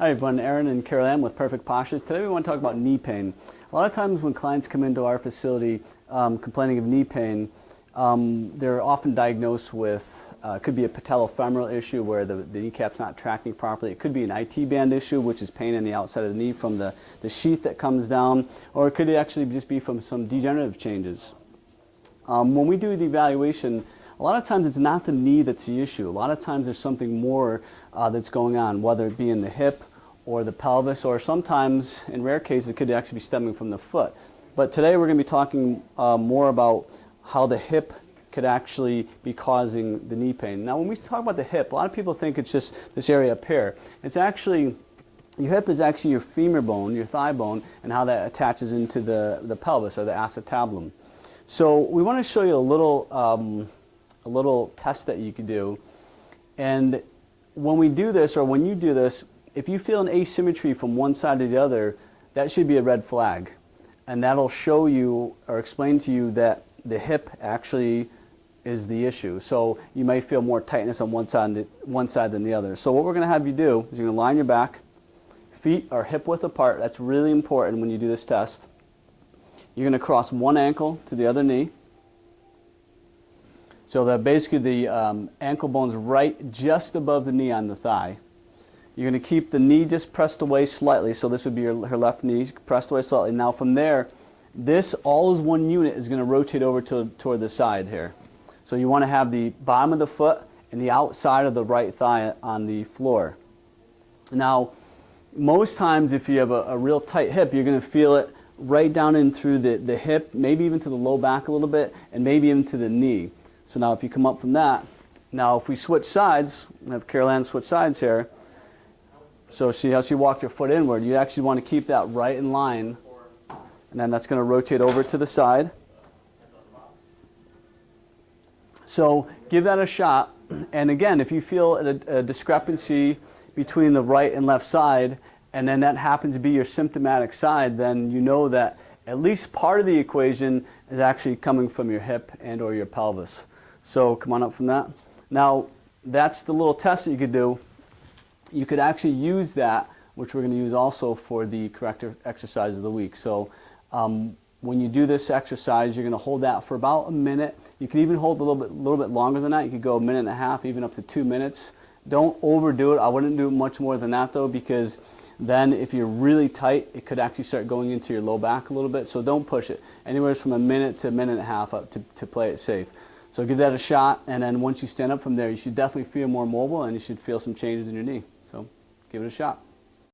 Hi everyone, Aaron and Carol Ann with Perfect Postures. Today we want to talk about knee pain. A lot of times when clients come into our facility complaining of knee pain, they're often diagnosed with, could be a patellofemoral issue where the kneecap's not tracking properly. It could be an IT band issue, which is pain in the outside of the knee from the sheath that comes down, or it could actually just be from some degenerative changes. When we do the evaluation, a lot of times it's not the knee that's the issue. A lot of times there's something more that's going on, whether it be in the hip or the pelvis, or sometimes, in rare cases, it could actually be stemming from the foot. But today we're going to be talking more about how the hip could actually be causing the knee pain. Now, when we talk about the hip, a lot of people think it's just this area up here. It's actually, your hip is actually your femur bone, your thigh bone, and how that attaches into the pelvis, or the acetabulum. So we want to show you a little test that you can do. And when we do this, or when you do this, if you feel an asymmetry from one side to the other, that should be a red flag. And that'll show you or explain to you that the hip actually is the issue. So you may feel more tightness on one side than the other. So what we're going to have you do is you're going to lie on your back, feet are hip width apart. That's really important when you do this test. You're going to cross one ankle to the other knee. So that basically the ankle bone's right just above the knee on the thigh. You're going to keep the knee just pressed away slightly, so this would be her left knee pressed away slightly. Now from there, this all as one unit is going to rotate over toward the side here. So you want to have the bottom of the foot and the outside of the right thigh on the floor. Now, most times if you have a real tight hip, you're going to feel it right down in through the hip, maybe even to the low back a little bit, and maybe even to the knee. So now if you come up from that, now if we switch sides, we have Carol Ann switch sides here. So see how she walked her foot inward. You actually want to keep that right in line, and then that's going to rotate over to the side. So give that a shot. And again, if you feel a discrepancy between the right and left side, and then that happens to be your symptomatic side, then you know that at least part of the equation is actually coming from your hip and or your pelvis. So come on up from that. Now, that's the little test that you could do. You could actually use that, which we're going to use also for the corrective exercise of the week. So when you do this exercise, you're going to hold that for about a minute. You can even hold a little bit longer than that. You could go a minute and a half, even up to 2 minutes. Don't overdo it. I wouldn't do much more than that though, because then if you're really tight, it could actually start going into your low back a little bit. So don't push it. Anywhere from a minute to a minute and a half up to play it safe. So give that a shot, and then once you stand up from there, you should definitely feel more mobile, and you should feel some changes in your knee. So give it a shot.